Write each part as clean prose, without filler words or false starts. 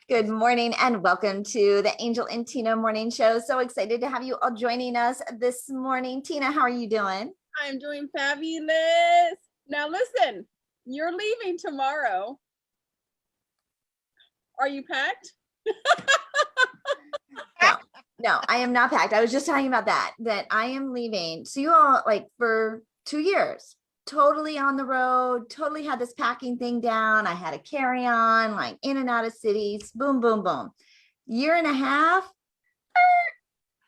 Good morning and welcome to the Angel and Tina Morning Show. So excited to have you all joining us this morning. Tina, how are you doing? I'm doing fabulous. Now listen, you're leaving tomorrow. Are you packed? No, I am not packed. I was just talking about that I am leaving. So you all like for 2 years, totally on the road, totally had this packing thing down. I had a carry-on, like in and out of cities, boom, boom, boom. Year and a half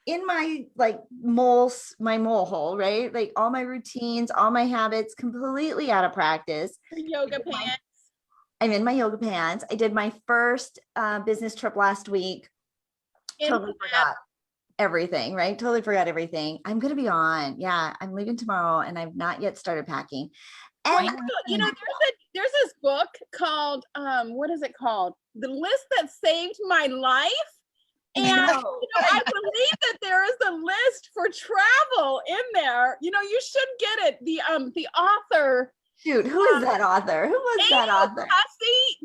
in my like my mole hole, right? Like all my routines, all my habits completely out of practice. Yoga pants. I'm in my yoga pants. I did my first business trip last week. Totally forgot everything, right? Totally forgot everything. I'm going to be on. Yeah, I'm leaving tomorrow and I've not yet started packing. And you know, there's this book called, what is it called? The List That Saved My Life. And I believe that there is a list for travel in there. You know, you should get it. The author. Shoot, who is that author? Who was that author? Tussy,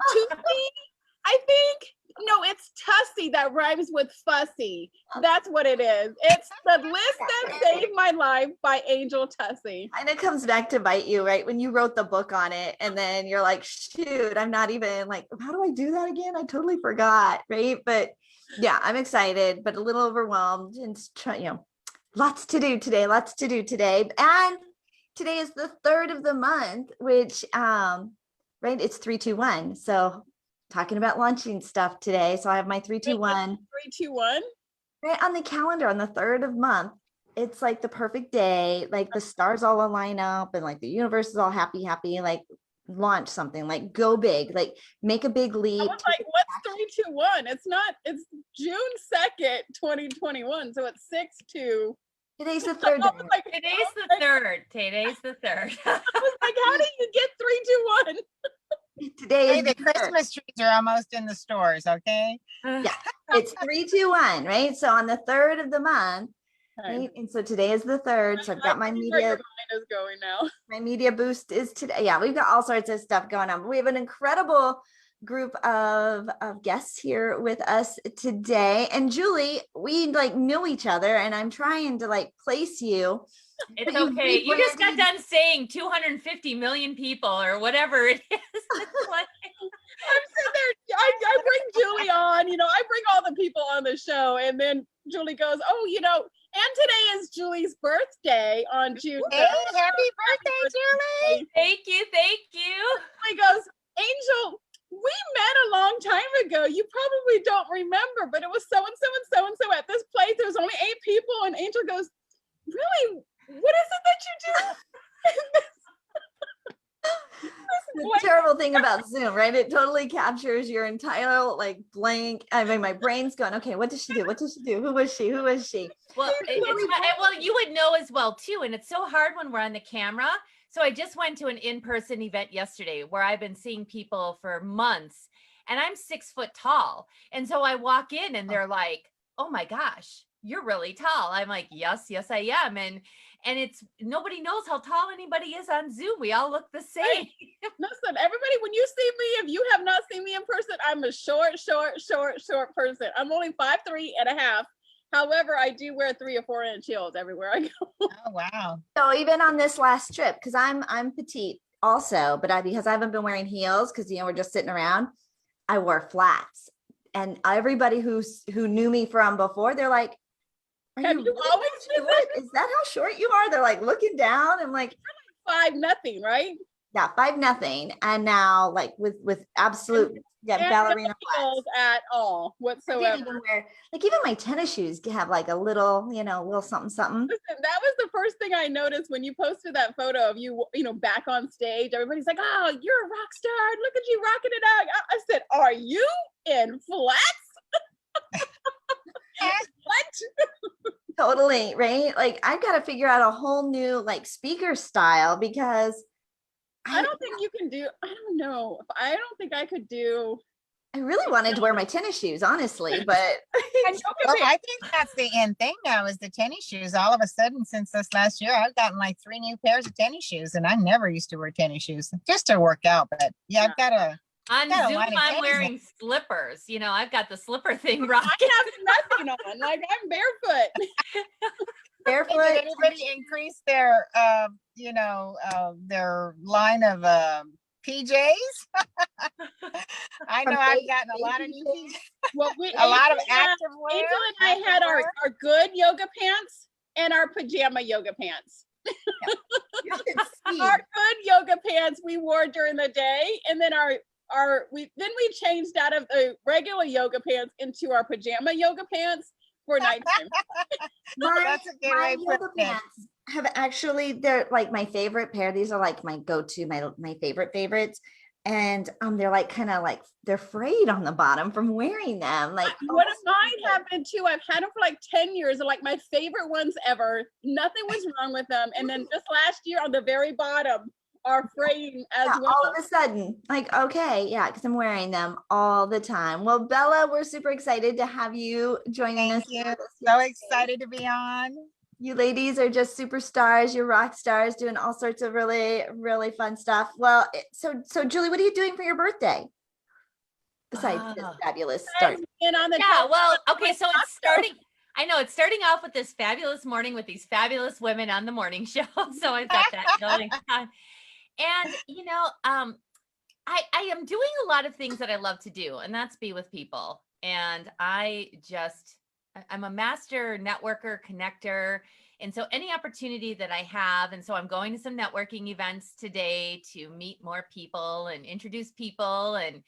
I think. No, it's Tussy that rhymes with fussy. That's what it is. It's The List That Saved My Life by Angel Tussy. And it comes back to bite you, right? When you wrote the book on it and then you're like, shoot, I'm not even like, how do I do that again? I totally forgot, right? But yeah, I'm excited, but a little overwhelmed and lots to do today. And today is the 3rd of the month, which, right, it's 3-2-1. So talking about launching stuff today. So I have my 3-2-1. 3-2-1? Right on the calendar on the 3rd of month. It's like the perfect day. Like the stars all line up and like the universe is all happy, like launch something, like go big, like make a big leap. I was like, what's 3-2-1? It's June 2nd, 2021. So it's 6-2. Today's the 3rd. Today's the 3rd. Today's the 3rd. I was like, how do you get 3-2-1? Today is the Christmas trees are almost in the stores, okay? Yeah, it's 3-2-1, right? So on the 3rd of the month, right? And so today is the 3rd. So I've got my media. Your mind is going now. My media boost is today. Yeah, we've got all sorts of stuff going on. But we have an incredible group of guests here with us today. And Julie, we like know each other, and I'm trying to like place you. It's okay. You just got done saying 250 million people or whatever it is. I'm sitting there. I bring Julie on. You know, I bring all the people on the show, and then Julie goes, "Oh, you know." And today is Julie's birthday on June 3rd. Hey, happy birthday, Julie! Thank you. Julie goes, Angel, we met a long time ago. You probably don't remember, but it was so and so and so and so at this place. There was only 8 people, and Angel goes, "Really? What is it that you do?" The terrible thing about Zoom, right? It totally captures your entire like blank. I mean, my brain's going, okay, what does she do? Who was she? Well, well, you would know as well too. And it's so hard when we're on the camera. So I just went to an in-person event yesterday where I've been seeing people for months, and I'm 6 foot tall. And so I walk in and they're like, "Oh my gosh, you're really tall." I'm like, yes, I am. And it's nobody knows how tall anybody is on Zoom. We all look the same. Listen, everybody, when you see me, if you have not seen me in person, I'm a short person. I'm only 5'3.5". However, I do wear 3 or 4 inch heels everywhere I go. Oh, wow. So even on this last trip, because I'm petite also, but because I haven't been wearing heels because we're just sitting around, I wore flats. And everybody who knew me from before, they're like, have you always been short? Is that how short you are? They're like looking down. I'm like, 5'0", right? Yeah, 5'0", and now like with absolute ballerina flats at all whatsoever. I didn't even wear, like, even my tennis shoes have like a little, little something. Listen, that was the first thing I noticed when you posted that photo of you, back on stage. Everybody's like, "Oh, you're a rock star! Look at you rocking it out!" I said, "Are you in flats?" What? Totally, right? Like, I've got to figure out a whole new like speaker style because I don't think you can do. I don't know. I don't think I could do. I really wanted to wear my tennis shoes, honestly, but I think that's the end thing now is the tennis shoes. All of a sudden, since this last year, I've gotten like 3 new pairs of tennis shoes, and I never used to wear tennis shoes just to work out. But yeah, I've got On Got a Zoom, line of I'm tennies wearing slippers. You know, I've got the slipper thing I rocking. have nothing on. Like I'm barefoot. Hey, Barefoot. did anybody increase their, their line of PJs? I know From I've eight- gotten a eight lot of new PJs. PJs, Well, we a lot of Angel and active wear. Angel and I had our good yoga pants and our pajama yoga pants. You should see. Our good yoga pants we wore during the day, and then we changed out of the regular yoga pants into our pajama yoga pants for nighttime. That's a good way My to yoga put it. pants have actually, they're like my favorite pair. These are like my go-to, my favorite favorites. And they're like kind of like they're frayed on the bottom from wearing them. Like One of mine happened too. I've had them for like 10 years. They're like my favorite ones ever. Nothing was wrong with them. And then just last year on the very bottom are fraying as yeah, well. all of a sudden, like, okay, yeah, because I'm wearing them all the time. Well, Bella, we're super excited to have you joining us. Thank you. here this So week. excited to be on. You ladies are just superstars. You're rock stars doing all sorts of really, really fun stuff. Well, so Julie, what are you doing for your birthday? Besides this fabulous start. And on the Yeah, top- well, okay, so it's starting. I know it's starting off with this fabulous morning with these fabulous women on the morning show. So I've got that going on. And I am doing a lot of things that I love to do, and that's be with people. And I'm a master networker, connector. And so any opportunity that I have, and so I'm going to some networking events today to meet more people and introduce people. And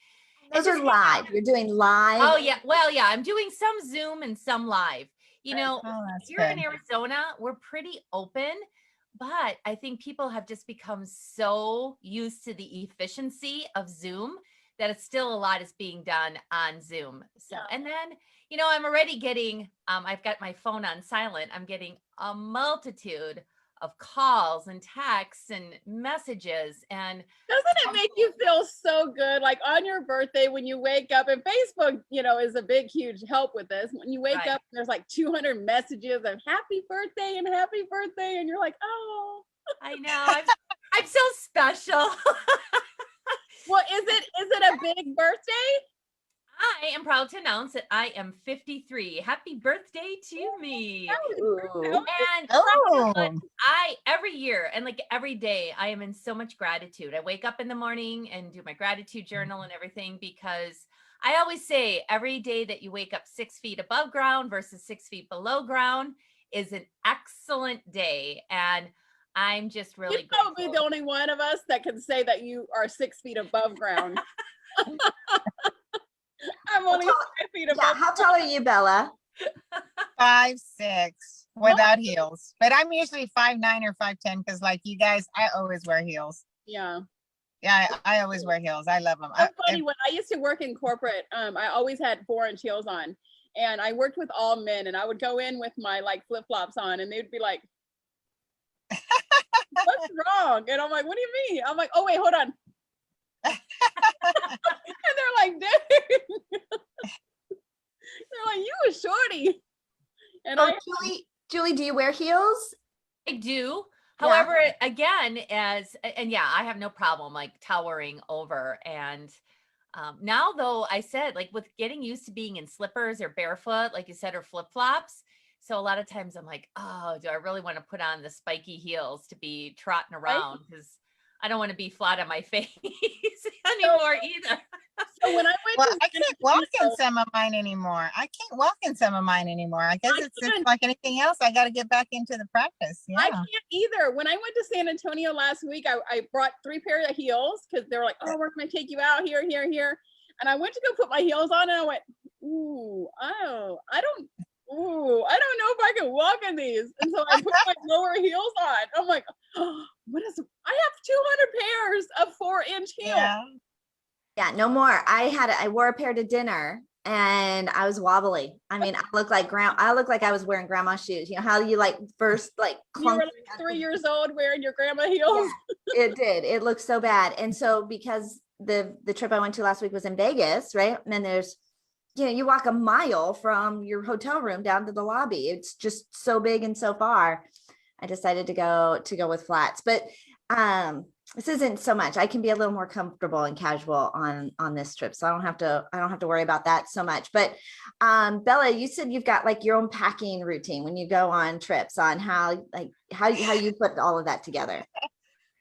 Those are live. You're doing live. oh yeah, well, yeah, I'm doing some Zoom and some live. You know, that's here in good. Arizona, we're pretty open, but I think people have just become so used to the efficiency of Zoom that it's still a lot is being done on Zoom. So, and then, you know, I'm already getting, I've got my phone on silent. I'm getting a multitude of calls and texts and messages. And Doesn't it make you feel so good? Like on your birthday, when you wake up, and Facebook, you know, is a big, huge help with this. When you wake Right. up, there's like 200 messages of happy birthday and happy birthday. And you're like, oh, I know I'm so special. well, is it a big birthday? I am proud to announce that I am 53. Happy birthday to me. Ooh. And Oh, every year and like every day, I am in so much gratitude. I wake up in the morning and do my gratitude journal and everything, because I always say every day that you wake up 6 feet above ground versus 6 feet below ground is an excellent day. And I'm just really You're probably grateful. the only one of us that can say that you are 6 feet above ground. I'm only 5 feet Yeah, above. how tall are you, Bella? 5'6" without heels. But I'm usually 5'9" or 5'10" because like you guys, I always wear heels. Yeah. Yeah, I always wear heels. I love them. It's funny, when I used to work in corporate, I always had 4-inch heels on, and I worked with all men, and I would go in with my like flip-flops on, and they'd be like, what's wrong? And I'm like, what do you mean? I'm like, oh wait, hold on. And they're like, dude. They're like, you a shorty. And Oh, Julie, do you wear heels? I do. Yeah. However, again, yeah, I have no problem like towering over. And now though, I said like with getting used to being in slippers or barefoot, like you said, or flip-flops. So a lot of times I'm like, oh, do I really want to put on the spiky heels to be trotting around? Because I don't want to be flat on my face anymore either. so when I went Well, to I can't walk in some of mine anymore. I guess it's just like anything else. I got to get back into the practice. I Yeah. can't either. When I went to San Antonio last week, I brought 3 pairs of heels because they were like, oh, we're going to take you out here, here, here. And I went to go put my heels on, and I went, ooh, oh, I don't know if I can walk in these. And so I put my lower heels on. I'm like, oh, I have 200 pairs of 4-inch heels. Yeah. Yeah, no more. I wore a pair to dinner and I was wobbly. I mean, I look like I was wearing grandma's shoes. You know how you like first like You were clunk. like 3 years old wearing your grandma heels. Yeah, it did. It looked so bad. And so because the trip I went to last week was in Vegas, right? And then there's, you know, you walk a mile from your hotel room down to the lobby. It's just so big and so far. I decided to go with flats. But this isn't so much. I can be a little more comfortable and casual on this trip, so I don't have to worry about that so much. But Bella, you said you've got like your own packing routine when you go on trips, on how you put all of that together.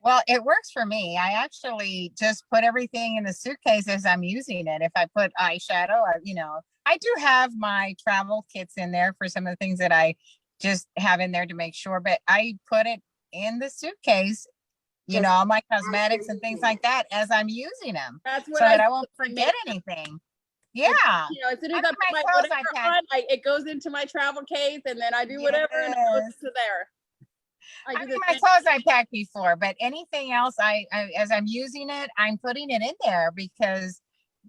Well, it works for me. I actually just put everything in the suitcase as I'm using it. If I put eyeshadow, I do have my travel kits in there for some of the things that I just have in there to make sure, but I put it in the suitcase, all my cosmetics and things like that as I'm using them, That's what so that I won't forget anything. Yeah. As soon as I put my whatever on, it goes into my travel case, and then I do whatever and it goes into there. I mean, my clothes I packed before, but anything else, I as I'm using it, I'm putting it in there because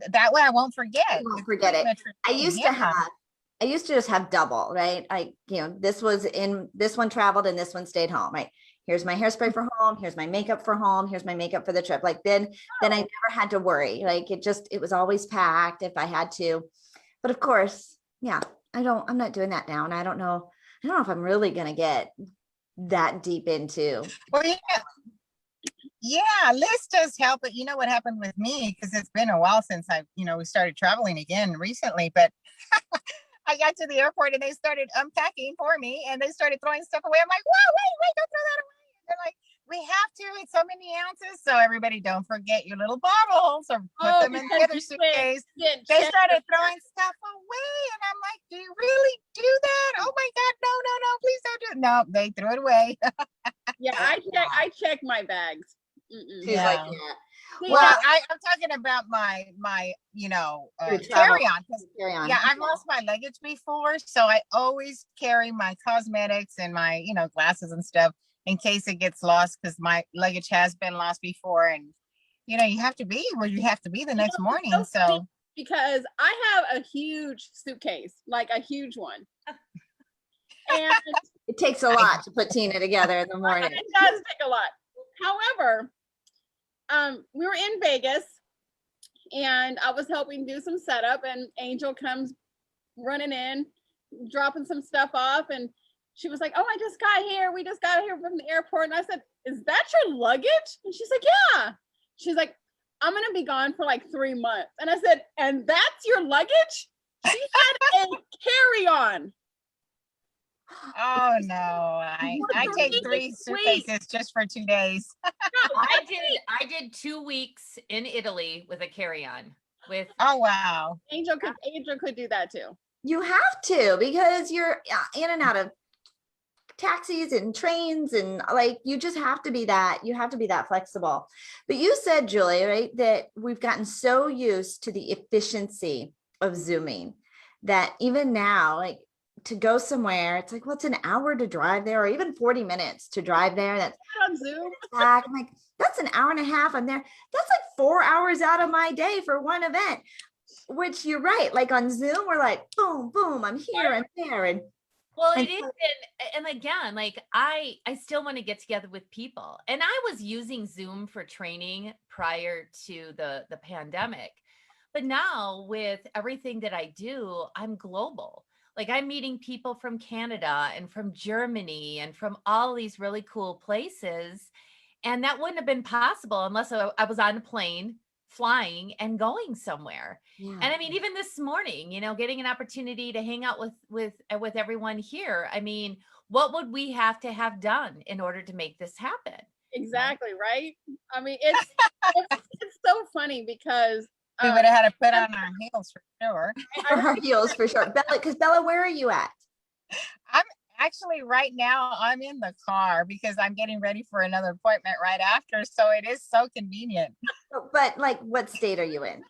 that way I won't forget. I won't forget it. I used to just have double, right? This one traveled and this one stayed home, right? Here's my hairspray for home. Here's my makeup for home. Here's my makeup for the trip. Like then I never had to worry. Like it was always packed if I had to. But of course, yeah, I'm not doing that now. And I don't know if I'm really going to get that deep into. Well, yeah, lists does help, but you know what happened with me, because it's been a while since we started traveling again recently, but I got to the airport and they started unpacking for me and they started throwing stuff away. I'm like, whoa, wait, don't throw that away. And they're like, we have to, it's so many ounces. So everybody, don't forget your little bottles or put them in the other suitcase. They started throwing stuff away. And I'm like, do you really do that? Oh my God, no, please don't do it. No, they threw it away. Yeah, I check my bags. Yeah. Like that. Well, I'm talking about my carry-on. Yeah, I've lost my luggage before, so I always carry my cosmetics and my glasses and stuff in case it gets lost, because my luggage has been lost before, and you have to be where you have to be the next morning. So because I have a huge suitcase, like a huge one, and it takes a lot to put Tina together in the morning. It does take a lot. However, we were in Vegas and I was helping do some setup, and Angel comes running in, dropping some stuff off, and she was like, oh, we just got here from the airport. And I said, is that your luggage? And she's like, yeah. She's like, I'm gonna be gone for like 3 months. And I said, and that's your luggage? She had a carry-on. Oh no, I take 3 suitcases just for 2 days. I did 2 weeks in Italy with a carry-on. Oh wow. Angel could do that too. You have to, because you're in and out of taxis and trains, and like you just have to be that flexible. But you said, Julie, right, that we've gotten so used to the efficiency of Zooming that even now, like, to go somewhere, it's like, well, it's an hour to drive there, or even 40 minutes to drive there. That's on Zoom. I'm like, that's an hour and a half. I'm there. That's like 4 hours out of my day for one event, which you're right. Like on Zoom, we're like, boom, boom, I'm here and there. And well, it is. And again, like I still want to get together with people. And I was using Zoom for training prior to the pandemic. But now with everything that I do, I'm global. Like I'm meeting people from Canada and from Germany and from all these really cool places. And that wouldn't have been possible unless I was on a plane flying and going somewhere. Yeah. And I mean, even this morning, getting an opportunity to hang out with everyone here. I mean, what would we have to have done in order to make this happen? Exactly. Right. I mean, it's so funny because we would have had to put on our heels for sure. Our heels for sure. Bella, where are you at? I'm actually right now, I'm in the car because I'm getting ready for another appointment right after. So it is so convenient. But like, what state are you in?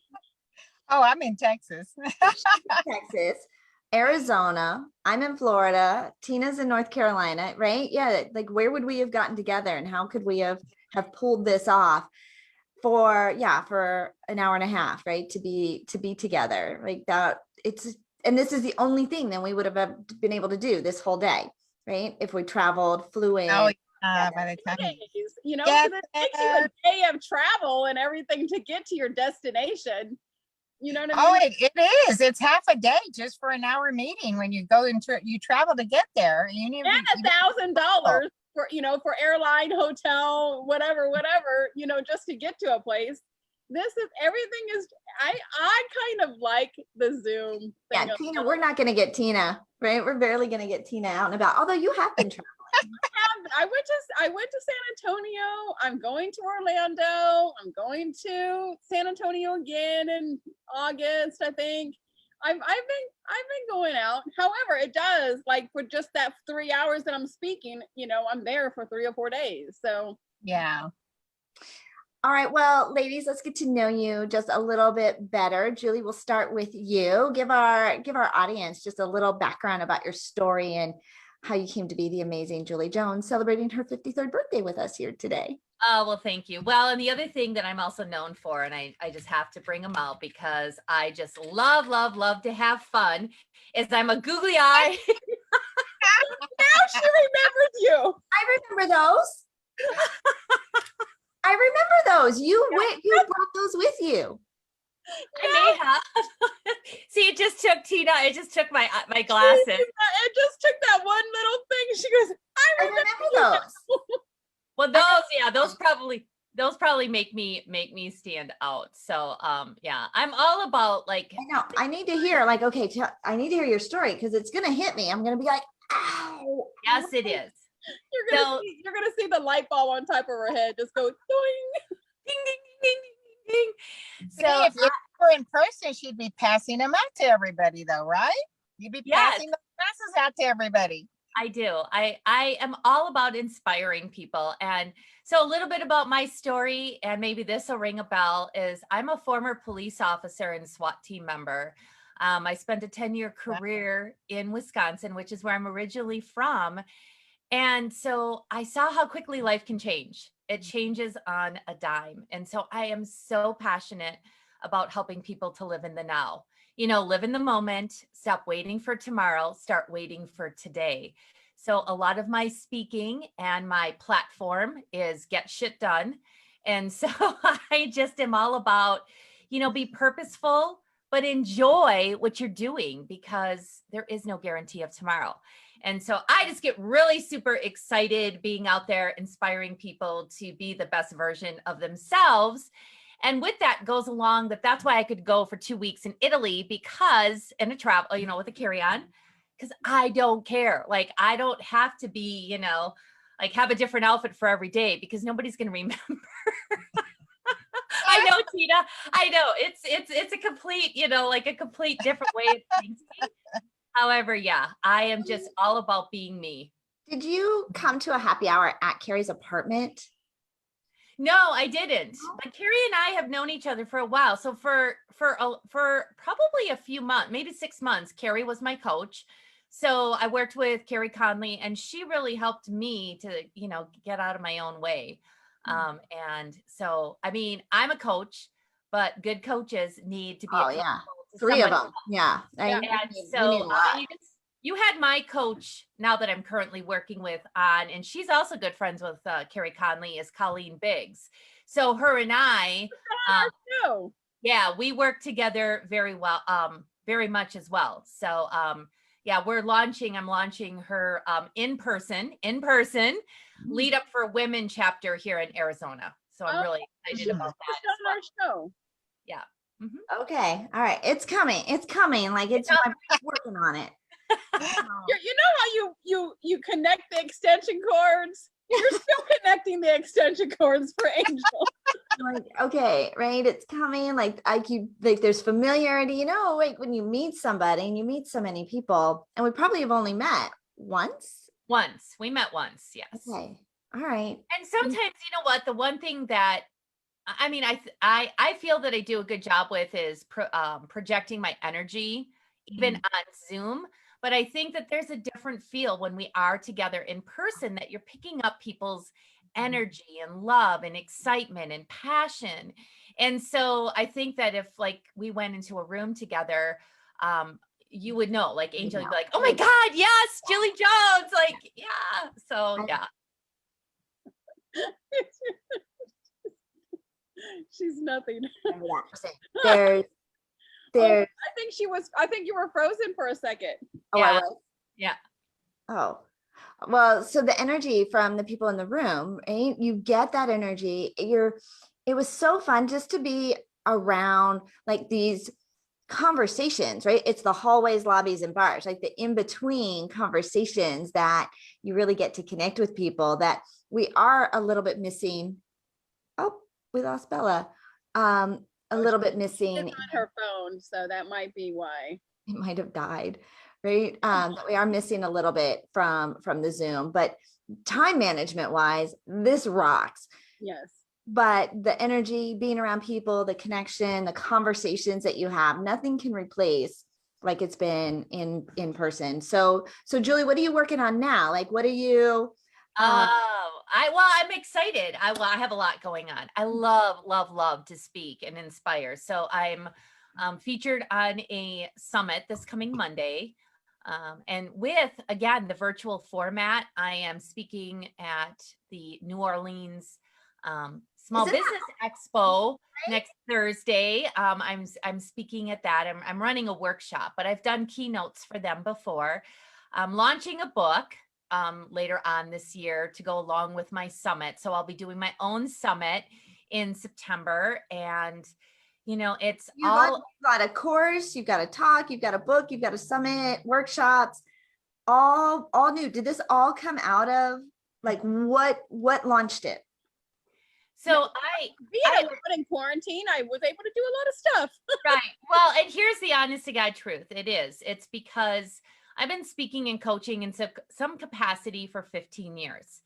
Oh, I'm in Texas. Texas, Arizona. I'm in Florida. Tina's in North Carolina, right? Yeah. Like, where would we have gotten together, and how could we have pulled this off for an hour and a half, right? To be together like that. And this is the only thing that we would have been able to do this whole day, right? If we flew in. Oh, by the time it takes you a day of travel and everything to get to your destination. You know what I mean? Oh, it is. It's half a day just for an hour meeting when you go into you travel to get there. You need and $1,000 for airline, hotel, whatever, just to get to a place. Everything is, I kind of like the Zoom thing. Yeah, Tina, we're not going to get Tina, right? We're barely going to get Tina out and about, although you have been traveling. I went to San Antonio. I'm going to Orlando. I'm going to San Antonio again in August, I think. I've been going out. However, it does, like, for just that 3 hours that I'm speaking, I'm there for 3 or 4 days. So Yeah. All right, well, ladies, let's get to know you just a little bit better. Julie, we'll start with you. Give our audience just a little background about your story and how you came to be the amazing Julie Jones, celebrating her 53rd birthday with us here today. Oh, well, thank you. Well, and the other thing that I'm also known for, and I just have to bring them out because I just love to have fun, is I'm a googly eye. now she remembers you. I remember those. I remember those. You brought those with you. I may have. See, it just took Tina. It just took my glasses. It just took that one little thing. She goes, I remember those. Well, those probably make me stand out. So yeah, I'm all about, like, I know. I need to hear, like, okay, I need to hear your story because it's gonna hit me. I'm gonna be like, ow. Yes, it is. You're gonna see the light bulb on top of her head just go doing, ding, ding, ding, ding, ding. So if you were in person, she'd be passing them out to everybody, though, right? You'd be passing the passes out to everybody. I do. I am all about inspiring people. And so a little bit about my story, and maybe this will ring a bell, is I'm a former police officer and SWAT team member. I spent a 10-year career in Wisconsin, which is where I'm originally from. And so I saw how quickly life can change. It changes on a dime. And so I am so passionate about helping people to live in the now. Live in the moment, stop waiting for tomorrow, start waiting for today. So a lot of my speaking and my platform is get shit done. And so I just am all about, be purposeful, but enjoy what you're doing because there is no guarantee of tomorrow. And so I just get really super excited being out there, inspiring people to be the best version of themselves. And with that goes along that's why I could go for 2 weeks in Italy in a travel, with a carry-on, because I don't care. Like, I don't have to be, like, have a different outfit for every day because nobody's going to remember. I know, Tina. I know it's a complete, like a complete different way of thinking. However, yeah, I am just all about being me. Did you come to a happy hour at Carrie's apartment? No, I didn't. But Carrie and I have known each other for a while. So for probably a few months, maybe 6 months, Carrie was my coach. So I worked with Carrie Conley, and she really helped me to, get out of my own way. And so, I mean, I'm a coach, but good coaches need to be. Oh, yeah. 3 of them. Yeah. And so you had my coach now that I'm currently working with on, and she's also good friends with Carrie Conley, is Colleen Biggs. So her and I, yeah, we work together very well, very much as well. So yeah, I'm launching her in person lead up for women chapter here in Arizona. So I'm really excited about that. On our show. Yeah. Mm-hmm. Okay. All right. It's coming. Like I'm working on it. You know how you connect the extension cords? You're still connecting the extension cords for Angel. Like, okay, right? It's coming. Like, I keep, like, there's familiarity, like when you meet somebody and you meet so many people, and we probably have only met once. We met once. Yes. Okay. All right. And sometimes, you know what, the one thing that, I mean, I feel that I do a good job with is projecting my energy, even on Zoom. But I think that there's a different feel when we are together in person, that you're picking up people's energy and love and excitement and passion. And so I think that if, like, we went into a room together, you would know, like, Angel would be like, oh my God, yes, Julie Jones. Like, yeah. So yeah. She's nothing. There's I think you were frozen for a second. Oh, yeah. I was? Yeah. Oh, Well, so the energy from the people in the room, right? You get that energy. It was so fun just to be around like these conversations, right? It's the hallways, lobbies, and bars, like the in-between conversations that you really get to connect with people that we are a little bit missing. Oh, we lost Bella. A little bit She's missing. on her phone, so that might be why. It might have died, right? That we are missing a little bit from the Zoom, but time management wise, this rocks. Yes. But the energy, being around people, the connection, the conversations that you have, nothing can replace like it's been in person. So Julie, what are you working on now? Like, what are you? I'm excited. I have a lot going on. I love to speak and inspire. So I'm featured on a summit this coming Monday. And with, again, the virtual format, I am speaking at the New Orleans Small Business Expo next Thursday. I'm speaking at that. I'm running a workshop, but I've done keynotes for them before. I'm launching a book later on this year to go along with my summit. So I'll be doing my own summit in September. And, you know, it's you've got a course, you've got a talk, you've got a book, you've got a summit, workshops, all new. Did this all come out of like what launched it? So being alone in quarantine, I was able to do a lot of stuff. Right. Well, and here's the honest to God truth. It's because I've been speaking and coaching in some capacity for 15 years.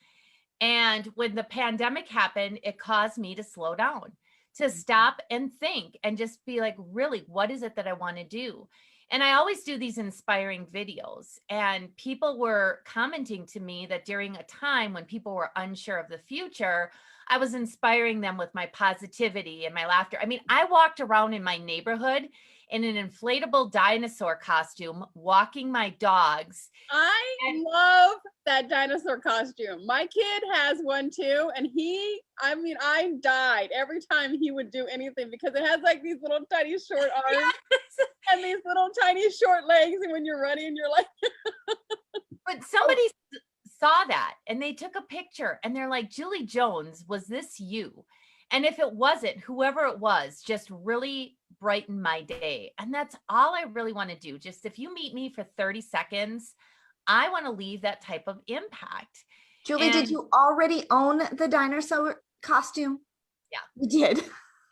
And when the pandemic happened, it caused me to slow down, to stop and think and just be like, really, what is it that I want to do? And I always do these inspiring videos, and people were commenting to me that during a time when people were unsure of the future, I was inspiring them with my positivity and my laughter. I mean, I walked around in my neighborhood in an inflatable dinosaur costume, walking my dogs. I love that dinosaur costume. My kid has one too. And I died every time he would do anything because it has like these little tiny short arms and these little tiny short legs. And when you're running, you're like, but somebody saw that and they took a picture and they're like, Julie Jones, was this you? And if it wasn't, whoever it was, just really brightened my day. And that's all I really want to do. Just if you meet me for 30 seconds, I want to leave that type of impact. Julie, did you already own the dinosaur costume? Yeah, you did.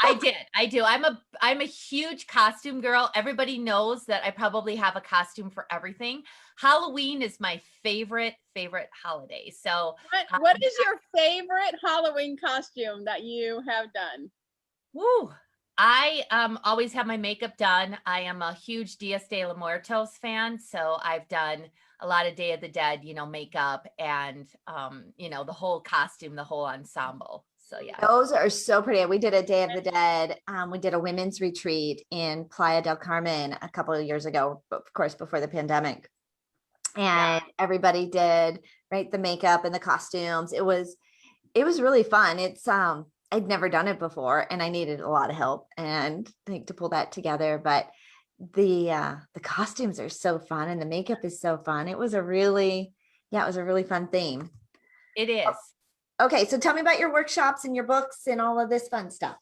I do. I'm a huge costume girl. Everybody knows that I probably have a costume for everything. Halloween is my favorite holiday. So what is your favorite Halloween costume that you have done? Woo. I always have my makeup done. I am a huge Dias de los Muertos fan. So I've done a lot of Day of the Dead, makeup and, the whole costume, the whole ensemble. So yeah, those are so pretty. We did a Day of the Dead. We did a women's retreat in Playa del Carmen a couple of years ago, of course, before the pandemic. And everybody did the makeup and the costumes. It was really fun. It's I'd never done it before, and I needed a lot of help and to pull that together. But the costumes are so fun, and the makeup is so fun. It was a really fun theme. It is. Okay, so tell me about your workshops and your books and all of this fun stuff.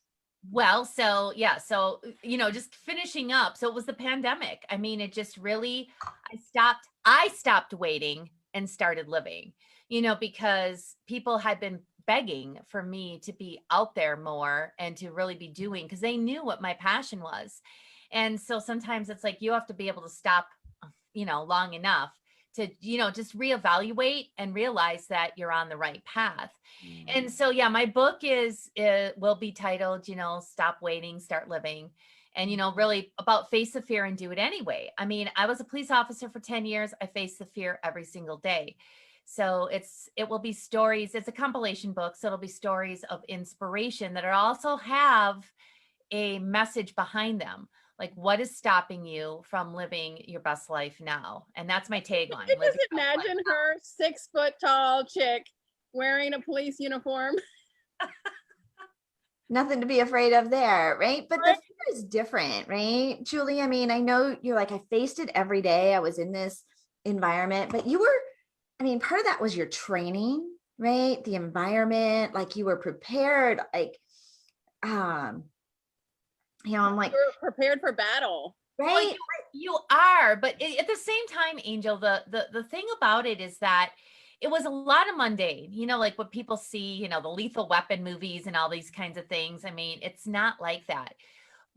Well, so just finishing up. So it was the pandemic. I mean, it just really, I stopped waiting and started living, because people had been begging for me to be out there more and to really be doing, because they knew what my passion was. And so sometimes it's like, you have to be able to stop, long enough to, just reevaluate and realize that you're on the right path. And so, my book will be titled, Stop Waiting, Start Living. And, really about face the fear and do it anyway. I mean, I was a police officer for 10 years. I face the fear every single day. So it will be stories. It's a compilation book. So it'll be stories of inspiration that also have a message behind them. Like, what is stopping you from living your best life now? And that's my tagline. I just imagine her 6 foot tall chick wearing a police uniform. Nothing to be afraid of there, right? But the fear is different, right, Julie? I mean, I know you're like, I faced it every day. I was in this environment, but you were I mean, part of that was your training, right? The environment, like you were prepared, like, I'm like, You're prepared for battle. Well, right? you are, but at the same time, Angel, the thing about it is that it was a lot of mundane, like what people see, the Lethal Weapon movies and all these kinds of things. I mean, it's not like that.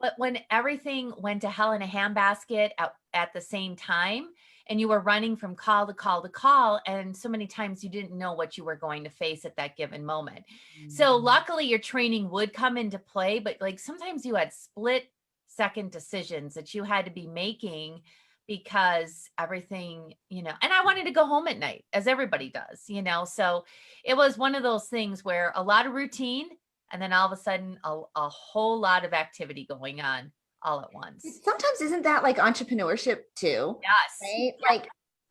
But when everything went to hell in a handbasket at the same time, and you were running from call to call to call, and so many times you didn't know what you were going to face at that given moment. So luckily your training would come into play, but like sometimes you had split second decisions that you had to be making because everything, and I wanted to go home at night, as everybody does, so it was one of those things where a lot of routine, and then all of a sudden a whole lot of activity going on all at once. Sometimes isn't that like entrepreneurship too? Yes. Right? Yeah.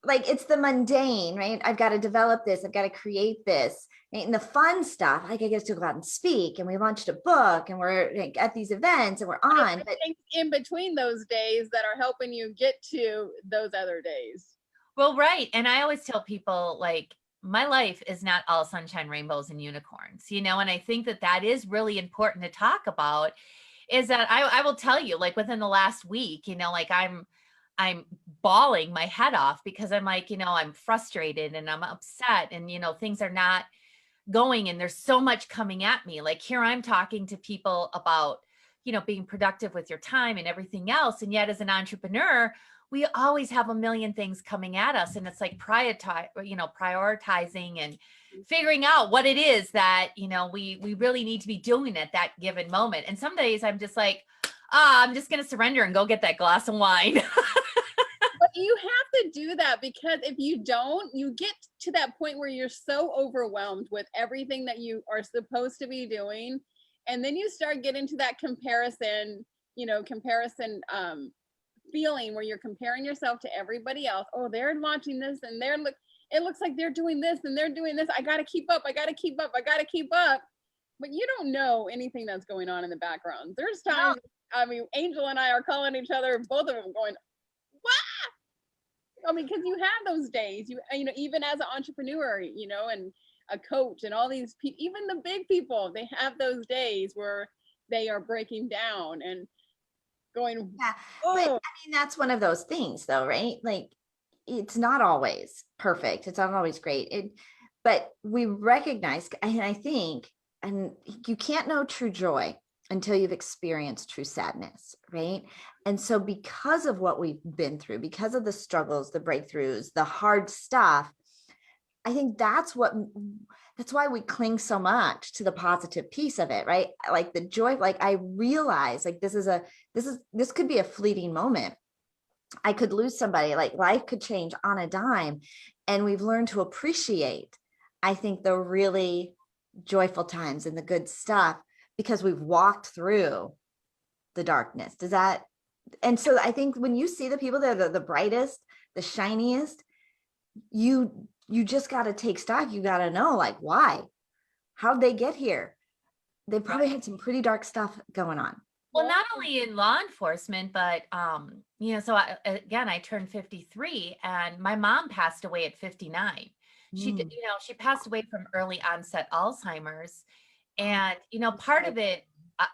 Like it's the mundane, right? I've got to develop this, I've got to create this. Right? And the fun stuff, like I get to go out and speak, and we launched a book, and we're like, at these events, and we're on. But in between those days that are helping you get to those other days. Well, right. And I always tell people, like, my life is not all sunshine, rainbows, and unicorns, and I think that is really important to talk about, is that I will tell you, like within the last week, like I'm bawling my head off because I'm like, I'm frustrated and I'm upset, and, things are not going, and there's so much coming at me. Like here I'm talking to people about, being productive with your time and everything else. And yet as an entrepreneur, we always have a million things coming at us. And it's like prioritizing and figuring out what it is that, we really need to be doing at that given moment. And some days I'm just like, I'm just going to surrender and go get that glass of wine. But you have to do that, because if you don't, you get to that point where you're so overwhelmed with everything that you are supposed to be doing. And then you start getting to that comparison feeling where you're comparing yourself to everybody else. Oh, they're watching this, and it looks like they're doing this and they're doing this. I got to keep up. I got to keep up. I got to keep up. But you don't know anything that's going on in the background. There's times, I mean, Angel and I are calling each other, both of them going, "What?" I mean, because you have those days, even as an entrepreneur, and a coach and all these people, even the big people, they have those days where they are breaking down and going, yeah, oh. but I mean, that's one of those things though, right? Like it's not always perfect. It's not always great. But we recognize, and I think, and you can't know true joy until you've experienced true sadness, right? And so because of what we've been through, because of the struggles, the breakthroughs, the hard stuff, I think that's why we cling so much to the positive piece of it, right? Like the joy, like I realize like this could be a fleeting moment. I could lose somebody, like life could change on a dime. And we've learned to appreciate, I think, the really joyful times and the good stuff because we've walked through the darkness. And so I think when you see the people that are the brightest, the shiniest, you just got to take stock. You got to know, like, why? How'd they get here? They probably had some pretty dark stuff going on. Well, not only in law enforcement, but, so I turned 53, and my mom passed away at 59. She, she passed away from early onset Alzheimer's. And, part of it,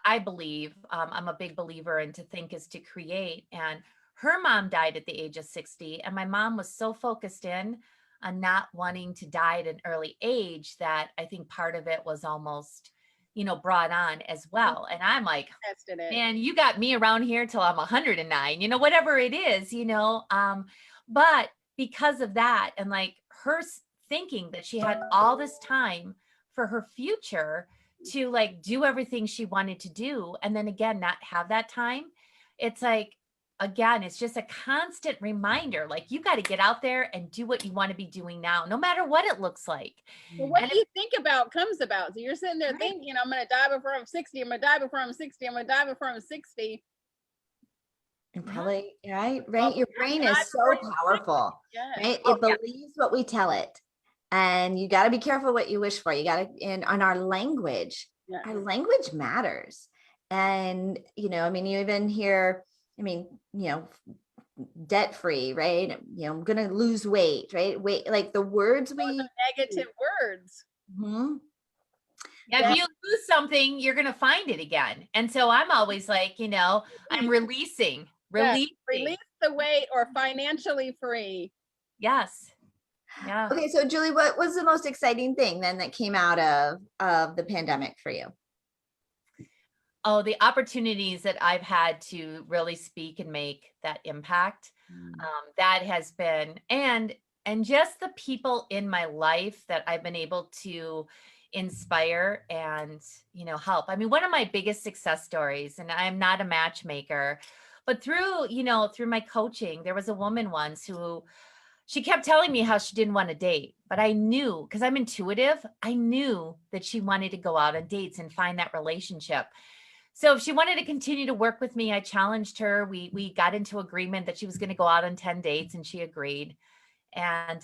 I believe, I'm a big believer in to think is to create. And her mom died at the age of 60. And my mom was so focused in on not wanting to die at an early age that I think part of it was almost, brought on as well. And I'm like, man, you got me around here till I'm 109, whatever it is, but because of that, and like her thinking that she had all this time for her future to like do everything she wanted to do, and then again not have that time, it's like, again, it's just a constant reminder, like you got to get out there and do what you want to be doing now, no matter what it looks like. Well, what you think about comes about. So you're sitting there thinking, I'm going to die before I'm 60. I'm going to die before I'm 60. I'm going to die before I'm 60. And probably, right? Your brain is so powerful, right? It believes what we tell it. And you got to be careful what you wish for. You got to, on our language matters. And, I mean, you even hear, debt free, right? I'm going to lose weight, right? Weight, like the words we negative words. Mhm. Yeah, if you lose something, you're going to find it again. And so I'm always like, I'm releasing. Release the weight, or financially free. Yes. Yeah. Okay, so Julie, what was the most exciting thing then that came out of the pandemic for you? Oh, the opportunities that I've had to really speak and make that impact. That has been, and just the people in my life that I've been able to inspire and, help. I mean, one of my biggest success stories, and I'm not a matchmaker, but through my coaching, there was a woman once who, she kept telling me how she didn't want to date, but I knew, because I'm intuitive, I knew that she wanted to go out on dates and find that relationship. So if she wanted to continue to work with me, I challenged her. We got into agreement that she was going to go out on 10 dates, and she agreed. And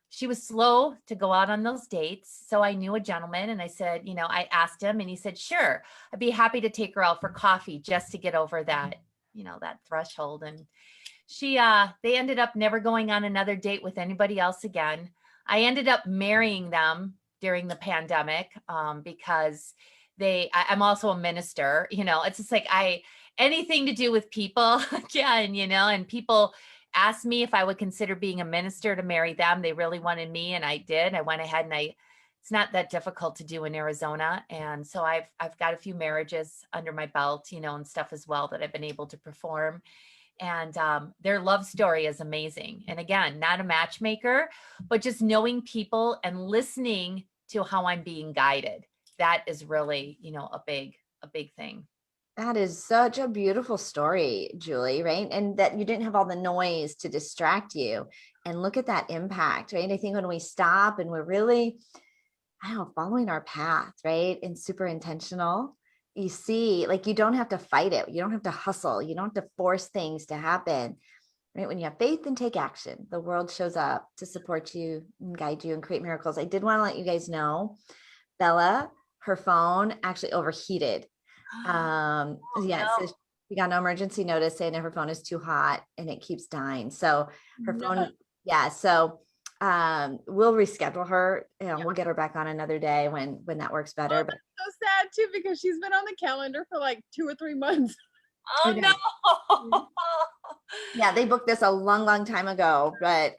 she was slow to go out on those dates. So I knew a gentleman, and I said, I asked him, and he said, sure, I'd be happy to take her out for coffee just to get over that, that threshold. And they ended up never going on another date with anybody else again. I ended up marrying them during the pandemic because I'm also a minister, it's just like anything to do with people again, and people asked me if I would consider being a minister to marry them. They really wanted me, and I did. I went ahead, and it's not that difficult to do in Arizona. And so I've got a few marriages under my belt, and stuff as well that I've been able to perform. And their love story is amazing. And again, not a matchmaker, but just knowing people and listening to how I'm being guided. That is really, a big thing. That is such a beautiful story, Julie, right? And that you didn't have all the noise to distract you. And look at that impact, right? I think when we stop and we're really, following our path, right? And super intentional, you see, like, you don't have to fight it. You don't have to hustle. You don't have to force things to happen, right? When you have faith and take action, the world shows up to support you and guide you and create miracles. I did want to let you guys know, Bella, her phone actually overheated. So she got an emergency notice saying that her phone is too hot and it keeps dying. So her phone, so we'll reschedule her and we'll get her back on another day when that works better. But so sad too, because she's been on the calendar for like 2 or 3 months. Oh no. Yeah, they booked this a long time ago, but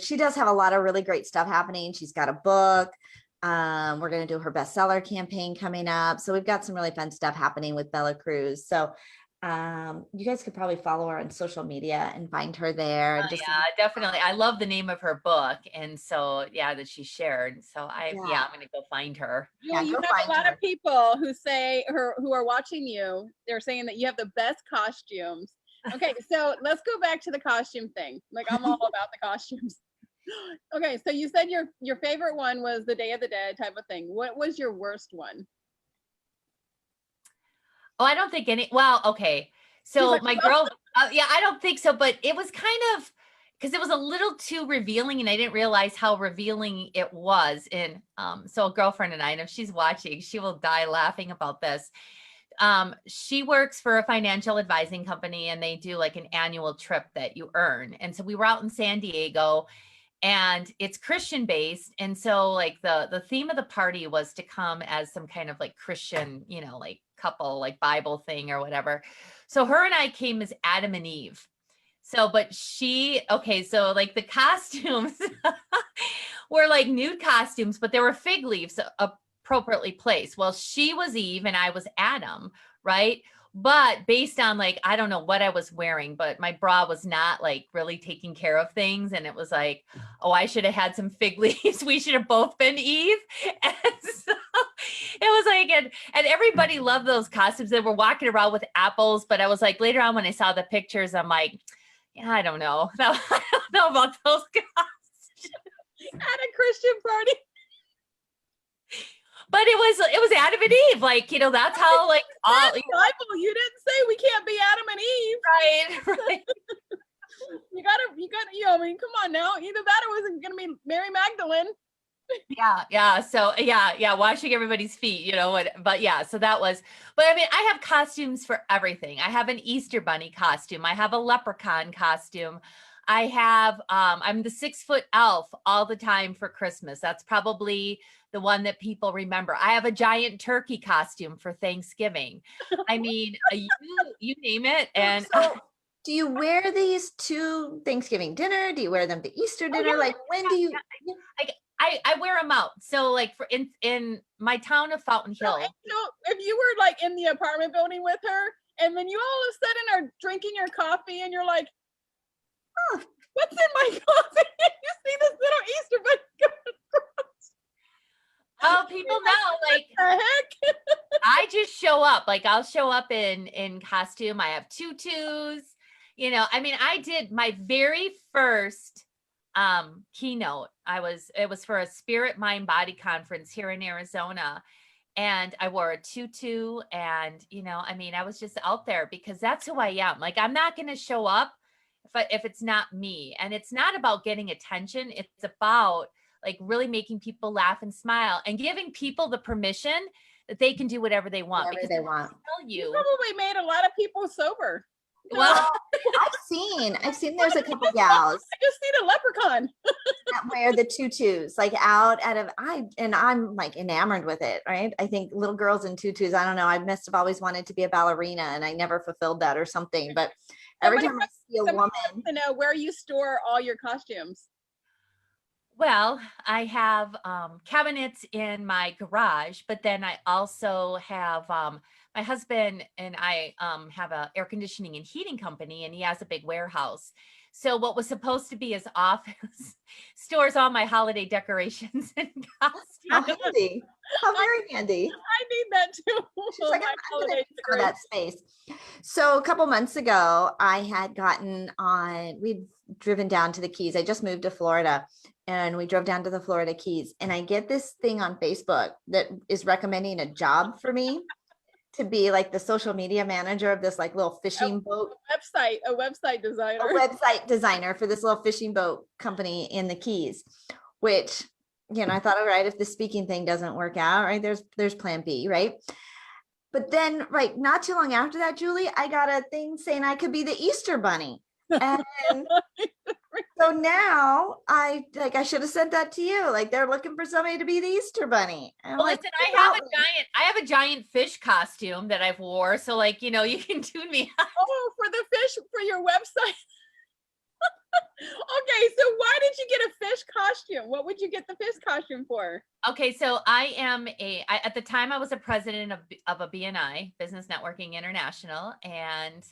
she does have a lot of really great stuff happening. She's got a book. We're going to do her bestseller campaign coming up. So we've got some really fun stuff happening with Bella Cruz. So you guys could probably follow her on social media and find her there. And definitely. I love the name of her book. And so, that she shared. So I'm going to go find her. You have a lot of people who are watching you. They're saying that you have the best costumes. Okay. So let's go back to the costume thing. Like, I'm all about the costumes. Okay, so you said your favorite one was the Day of the Dead type of thing. What was your worst one? Oh, I don't think any. Well, okay. So my girl, I don't think so. But it was kind of, because it was a little too revealing, and I didn't realize how revealing it was. And so a girlfriend and I, and if she's watching, she will die laughing about this. She works for a financial advising company, and they do like an annual trip that you earn. And so we were out in San Diego. And it's Christian based. And so like the theme of the party was to come as some kind of like Christian, like couple, like Bible thing or whatever. So her and I came as Adam and Eve. So, but so like the costumes were like nude costumes, but there were fig leaves appropriately placed. Well, she was Eve and I was Adam, right? But based on like, I don't know what I was wearing, but my bra was not like really taking care of things. And it was like, oh, I should have had some fig leaves. We should have both been Eve. And so it was like, and everybody loved those costumes. They were walking around with apples. But I was like, later on when I saw the pictures, I'm like, I don't know. I don't know about those costumes. At a Christian party. But it was Adam and Eve, like, that's how like all Bible. You didn't say we can't be Adam and Eve. Right. you gotta, I mean, come on now. Either that or was it gonna be Mary Magdalene. Yeah. So yeah, washing everybody's feet, but yeah, so that was, but I mean, I have costumes for everything. I have an Easter bunny costume. I have a leprechaun costume. I have, I'm the 6-foot elf all the time for Christmas. That's probably the one that people remember. I have a giant turkey costume for Thanksgiving. I mean, you name it. And so do you wear these to Thanksgiving dinner? Do you wear them to Easter dinner? Like when do you? I wear them out. So like for in my town of Fountain Hill. So if you were like in the apartment building with her, and then you all of a sudden are drinking your coffee, and you're like, "Huh, what's in my coffee?" You see this little Easter bunny. Oh, people know, like the heck. I just show up. Like I'll show up in costume. I have tutus. I mean, I did my very first keynote. It was for a Spirit Mind Body conference here in Arizona, and I wore a tutu, and I mean, I was just out there because that's who I am. Like I'm not going to show up if it's not me, and it's not about getting attention. It's about like really making people laugh and smile and giving people the permission that they can do whatever they want. Whatever they want. You probably made a lot of people sober. Well, I've seen there's a couple gals. I just seen a leprechaun that wear the tutus, like out I'm like enamored with it, right? I think little girls in tutus, I don't know, I must have always wanted to be a ballerina and I never fulfilled that or something, but every time I see a woman. To know where you store all your costumes. Well, I have cabinets in my garage, but then I also have my husband and I have a air conditioning and heating company, and he has a big warehouse. So what was supposed to be his office stores all my holiday decorations and costumes. How handy. How very handy. I need that too. She's like, I'm gonna for that space. So a couple months ago, we'd driven down to the Keys. I just moved to Florida and we drove down to the Florida Keys, and I get this thing on Facebook that is recommending a job for me to be like the social media manager of this like little fishing boat. A website designer. A website designer for this little fishing boat company in the Keys, which, I thought, all right, if the speaking thing doesn't work out, right, there's plan B, right? But then, right, not too long after that, Julie, I got a thing saying I could be the Easter bunny. And so now I should have sent that to you. Like they're looking for somebody to be the Easter bunny. Well, listen, I have a giant fish costume that I've wore. So like, you can tune me out. Oh, for the fish for your website. Okay, so why did you get a fish costume? What would you get the fish costume for? Okay, so at the time I was a president of a BNI, Business Networking International, and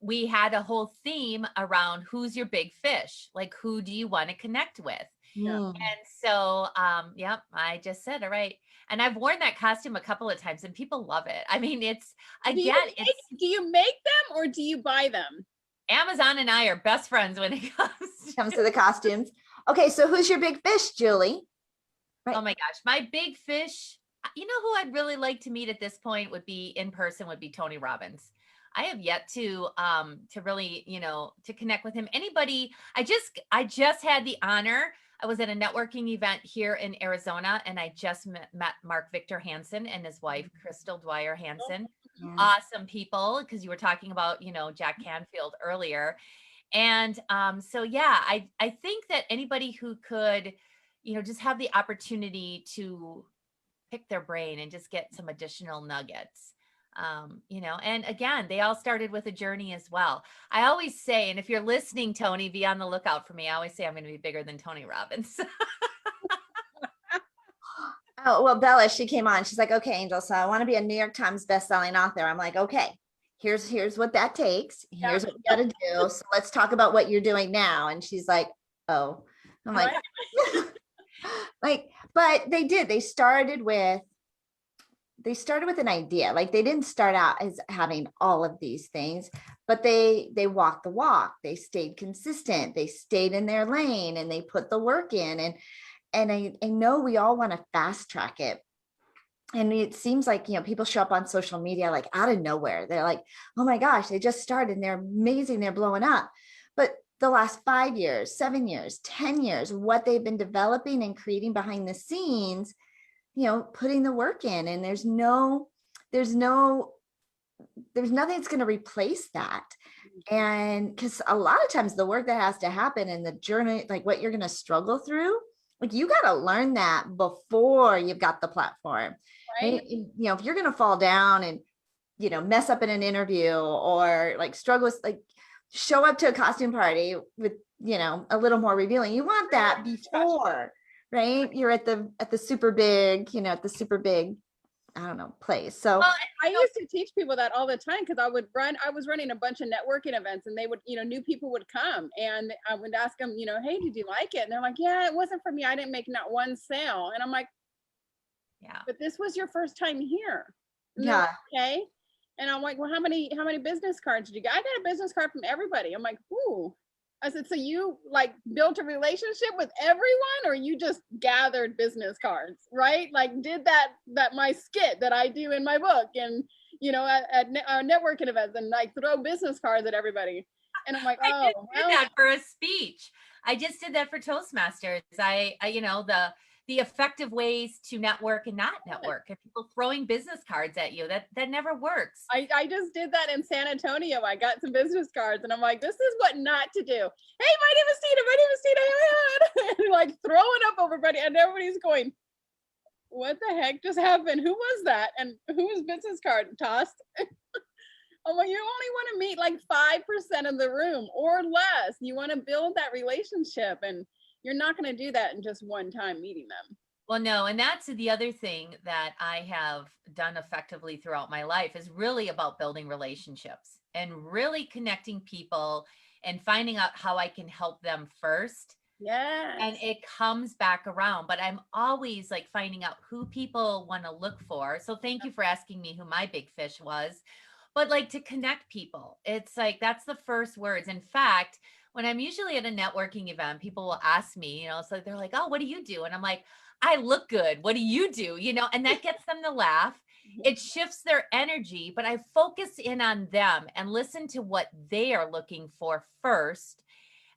we had a whole theme around who's your big fish, like who do you want to connect with? And so I just said, all right, and I've worn that costume a couple of times and people love it. I mean, do you make them or do you buy them? Amazon and I are best friends when it comes to the costumes. Okay, so who's your big fish, Julie? Right. Oh my gosh, my big fish, who I'd really like to meet at this point would be Tony Robbins. I have yet to really, to connect with him. Anybody, I just had the honor. I was at a networking event here in Arizona, and I just met Mark Victor Hansen and his wife, Crystal Dwyer Hansen. Yeah. Awesome people, because you were talking about, Jack Canfield earlier. And so, yeah, I think that anybody who could, just have the opportunity to pick their brain and just get some additional nuggets. And again, they all started with a journey as well. I always say, and if you're listening, Tony, be on the lookout for me. I always say I'm going to be bigger than Tony Robbins. Oh, well, Bella, she came on. She's like, okay, Angel, so I want to be a New York Times bestselling author. I'm like, okay, here's what that takes. Here's what you got to do. So let's talk about what you're doing now. And she's like, oh, I'm like, but they did. They started with an idea. Like they didn't start out as having all of these things, but they walked the walk. They stayed consistent. They stayed in their lane and they put the work in. And I know we all want to fast track it. And it seems like, people show up on social media, like out of nowhere. They're like, oh my gosh, they just started and they're amazing. They're blowing up. But the last 5 years, 7 years, 10 years, what they've been developing and creating behind the scenes, putting the work in. And there's nothing that's going to replace that. And because a lot of times the work that has to happen in the journey, like what you're going to struggle through, like you got to learn that before you've got the platform, right? If you're going to fall down and, mess up in an interview or like struggle with, like show up to a costume party with, a little more revealing, you want that before, right? You're at the super big, at the super big, I don't know, place. So well, I used to teach people that all the time because I was running a bunch of networking events and they would, new people would come and I would ask them, hey, did you like it? And they're like, yeah, it wasn't for me. I didn't make not one sale. And I'm like, yeah, but this was your first time here. And yeah. like, okay. And I'm like, well, how many business cards did you get? I got a business card from everybody. I'm like, ooh. I said, so you like built a relationship with everyone or you just gathered business cards, right? Like did that my skit that I do in my book and, at networking events and like throw business cards at everybody. And I'm like, oh, I just did that for a speech. I just did that for Toastmasters. I the effective ways to network and not network, and people throwing business cards at you, that never works. I just did that in San Antonio. I got some business cards and I'm like, this is what not to do. Hey, my name is Tina. And like throwing up everybody and everybody's going, what the heck just happened? Who was that? And whose business card tossed? I'm like, you only want to meet like 5% of the room or less. You want to build that relationship and you're not going to do that in just one time meeting them. Well, no, and that's the other thing that I have done effectively throughout my life is really about building relationships and really connecting people and finding out how I can help them first. Yes. And it comes back around, but I'm always like finding out who people want to look for. So thank you for asking me who my big fish was, but like to connect people. It's like, that's the first words. In fact, when I'm usually at a networking event, people will ask me, so they're like, oh, what do you do? And I'm like, I look good. What do you do? And that gets them to laugh. It shifts their energy, but I focus in on them and listen to what they are looking for first.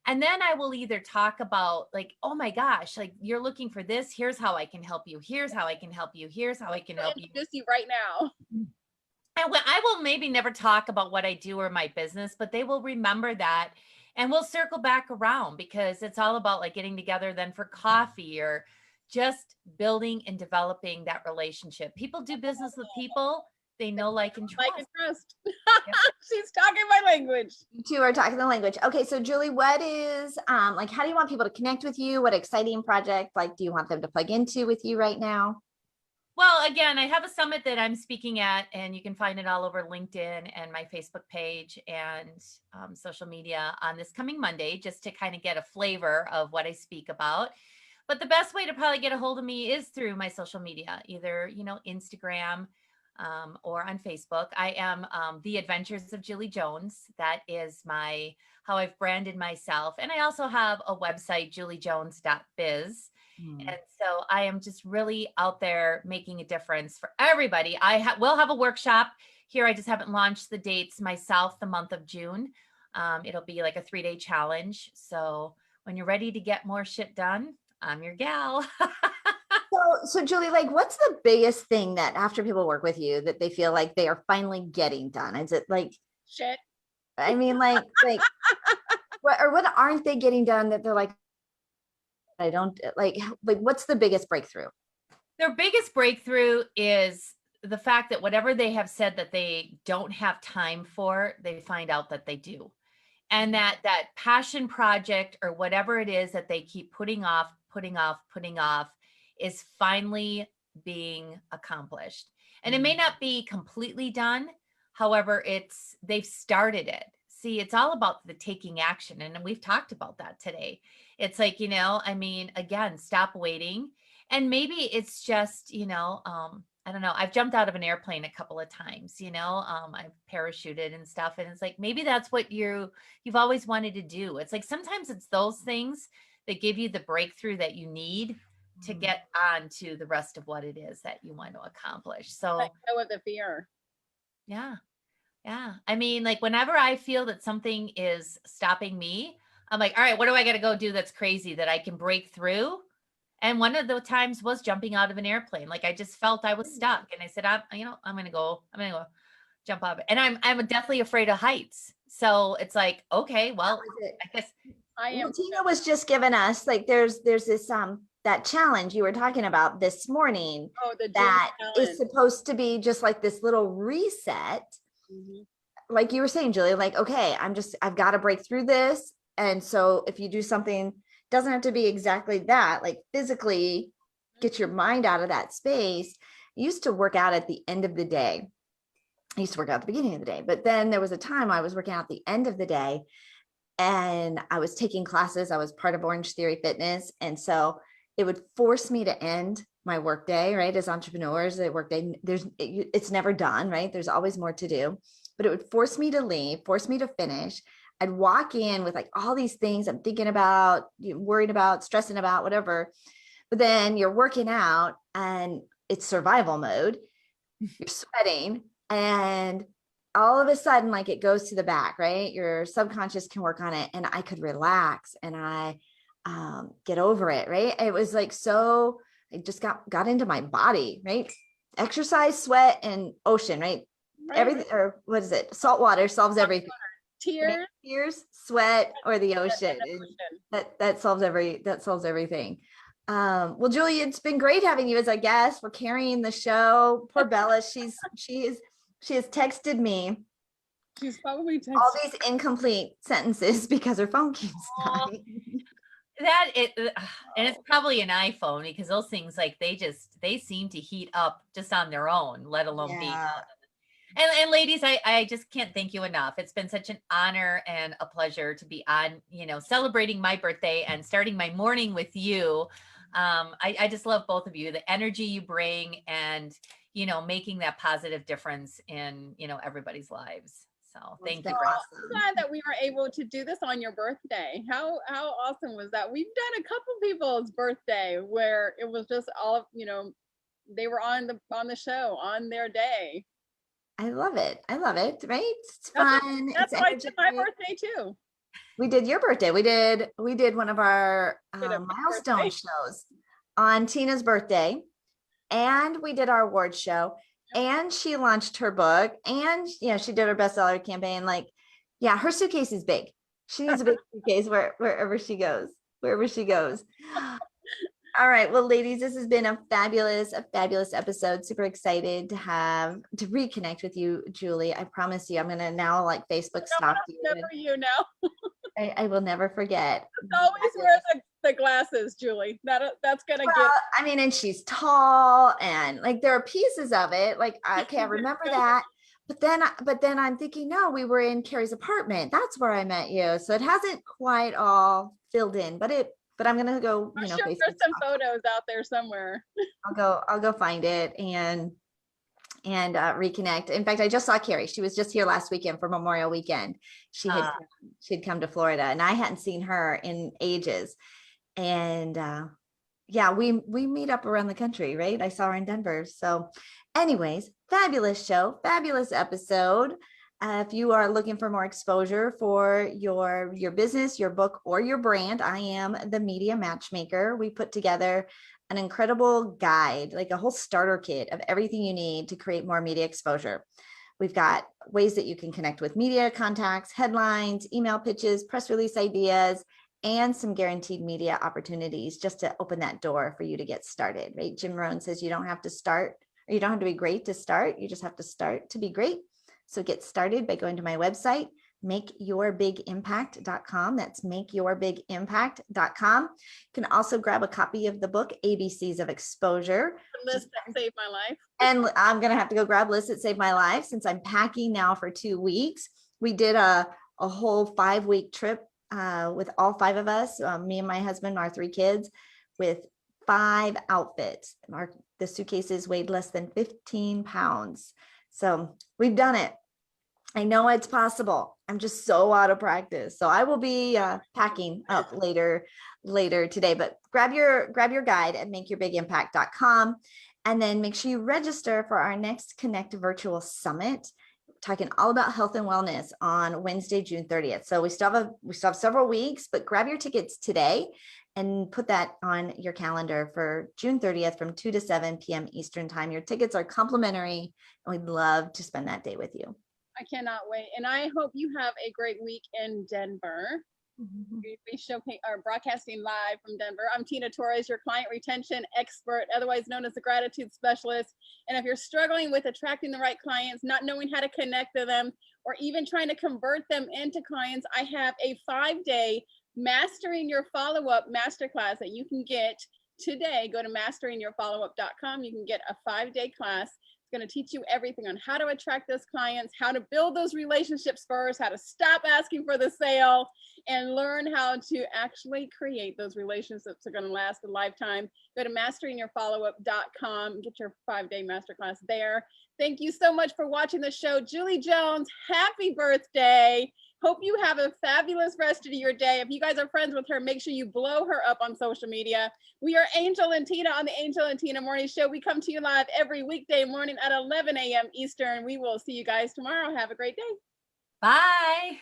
And then I will either talk about like, oh my gosh, like you're looking for this. Here's how I can help you. Here's how I can help you. Here's how I can help you. Just you right now. And I will maybe never talk about what I do or my business, but they will remember that. And we'll circle back around because it's all about like getting together then for coffee or just building and developing that relationship. People do business with people they know, like, and trust. Like and trust. Yep. She's talking my language. You two are talking the language. Okay, so Julie, what is like, how do you want people to connect with you? What exciting project like do you want them to plug into with you right now? Well, again, I have a summit that I'm speaking at, and you can find it all over LinkedIn and my Facebook page and social media on this coming Monday, just to kind of get a flavor of what I speak about. But the best way to probably get a hold of me is through my social media, either, Instagram or on Facebook. I am The Adventures of Julie Jones. That is how I've branded myself. And I also have a website, juliejones.biz. And so I am just really out there making a difference for everybody. I will have a workshop here. I just haven't launched the dates myself the month of June. It'll be like a 3-day challenge. So when you're ready to get more shit done, I'm your gal. So Julie, like, what's the biggest thing that after people work with you that they feel like they are finally getting done? Is it like shit? I mean, like what aren't they getting done that they're like, I don't like what's the biggest breakthrough? Their biggest breakthrough is the fact that whatever they have said that they don't have time for, they find out that they do. And that passion project or whatever it is that they keep putting off is finally being accomplished. And it may not be completely done. However, they've started it. See, it's all about the taking action. And we've talked about that today. It's like, again, stop waiting. And maybe it's just, I don't know. I've jumped out of an airplane a couple of times, I've parachuted and stuff. And it's like, maybe that's what you've always wanted to do. It's like, sometimes it's those things that give you the breakthrough that you need to get on to the rest of what it is that you want to accomplish. So let go of the fear. Yeah. Yeah. I mean, like whenever I feel that something is stopping me, I'm like, all right, what do I got to go do that's crazy that I can break through? And one of the times was jumping out of an airplane. Like I just felt I was stuck. And I said, I'm going to go jump up. And I'm definitely afraid of heights. So it's like, okay, well, I guess I am. Well, Tina was just giving us like there's this that challenge you were talking about this morning Oh, the gym that is challenge. supposed to be just like this little reset. Mhm. Like you were saying, Julie, like, okay, I've got to break through this. And so if you do something, doesn't have to be exactly that, like physically get your mind out of that space. I used to work out at the end of the day. I used to work out at the beginning of the day, but then there was a time I was working out at the end of the day and I was taking classes. I was part of Orange Theory Fitness. And so it would force me to end my workday, right? As entrepreneurs, the workday, it's never done, right? There's always more to do, but it would force me to leave, force me to finish. I'd walk in with like all these things I'm thinking about, worried about, stressing about, whatever. But then you're working out and it's survival mode. You're sweating and all of a sudden, like it goes to the back, right? Your subconscious can work on it and I could relax and I get over it, right? It was like, so I just got into my body, right? Exercise, sweat, and ocean, right? Right. Everything, or what is it? Salt water solves everything. Tears. Right? Tears, sweat, or the ocean. And ocean. That solves everything. Well, Julie, it's been great having you as a guest. We're carrying the show. Poor Bella, she has texted me She's probably all texting. these incomplete sentences because her phone keeps dying. and it's probably an iPhone because those things like they seem to heat up just on their own, let alone being on. And ladies, I just can't thank you enough. It's been such an honor and a pleasure to be on, celebrating my birthday and starting my morning with you. I just love both of you, the energy you bring and, making that positive difference in, everybody's lives. So thank you. I'm glad that we were able to do this on your birthday. How awesome was that? We've done a couple people's birthday where it was just all, they were on the show on their day. I love it. Right? It's fun. That's why I did my birthday too. We did your birthday. We did one of our milestone shows on Tina's birthday, and we did our award show, and she launched her book, and she did her bestseller campaign. Like, yeah, her suitcase is big. She needs a big suitcase wherever she goes. All right. Well, ladies, this has been a fabulous episode. Super excited to reconnect with you, Julie. I promise you, I'm going to now like Facebook stalk you. Remember you now. I will never forget. Always wear the glasses, Julie. That's going to get. I mean, and she's tall and like there are pieces of it. Like, okay, I remember that. But then I'm thinking, no, we were in Carrie's apartment. That's where I met you. So it hasn't quite all filled in, but I'm gonna go. I'm sure there's some photos out there somewhere. I'll go find it and reconnect. In fact, I just saw Carrie. She was just here last weekend for Memorial Weekend. She'd come to Florida, and I hadn't seen her in ages. And we meet up around the country, right? I saw her in Denver. So, anyways, fabulous show, fabulous episode. If you are looking for more exposure for your business, your book, or your brand, I am the Media Matchmaker. We put together an incredible guide, like a whole starter kit of everything you need to create more media exposure. We've got ways that you can connect with media contacts, headlines, email pitches, press release ideas, and some guaranteed media opportunities just to open that door for you to get started, right? Jim Rohn says you don't have to start, or you don't have to be great to start. You just have to start to be great. So get started by going to my website, makeyourbigimpact.com. That's makeyourbigimpact.com. You can also grab a copy of the book, ABCs of Exposure. The list that saved my life. And I'm going to have to go grab lists that saved my life since I'm packing now for 2 weeks. We did a whole 5-week trip with all 5 of us, me and my husband, our 3 kids, with 5 outfits. The suitcases weighed less than 15 pounds. So we've done it. I know it's possible. I'm just so out of practice. So I will be packing up later today, but grab your guide at makeyourbigImpact.com and then make sure you register for our next Connect Virtual Summit. talking all about health and wellness on Wednesday, June 30th. So we still have several weeks, but grab your tickets today and put that on your calendar for June 30th from 2 to 7 p.m. Eastern time. Your tickets are complimentary, and we'd love to spend that day with you. I cannot wait. And I hope you have a great week in Denver. We are broadcasting live from Denver. I'm Tina Torres, your client retention expert, otherwise known as the gratitude specialist. And if you're struggling with attracting the right clients, not knowing how to connect to them, or even trying to convert them into clients, I have a 5-day Mastering Your Follow-Up masterclass that you can get today. Go to masteringyourfollowup.com. You can get a 5-day class. It's going to teach you everything on how to attract those clients, how to build those relationships first, how to stop asking for the sale, and learn how to actually create those relationships that are going to last a lifetime. Go to masteringyourfollowup.com, get your 5-day masterclass there. Thank you so much for watching the show. Julie Jones, happy birthday. Hope you have a fabulous rest of your day. If you guys are friends with her, make sure you blow her up on social media. We are Angel and Tina on the Angel and Tina Morning Show. We come to you live every weekday morning at 11 a.m. Eastern. We will see you guys tomorrow. Have a great day. Bye.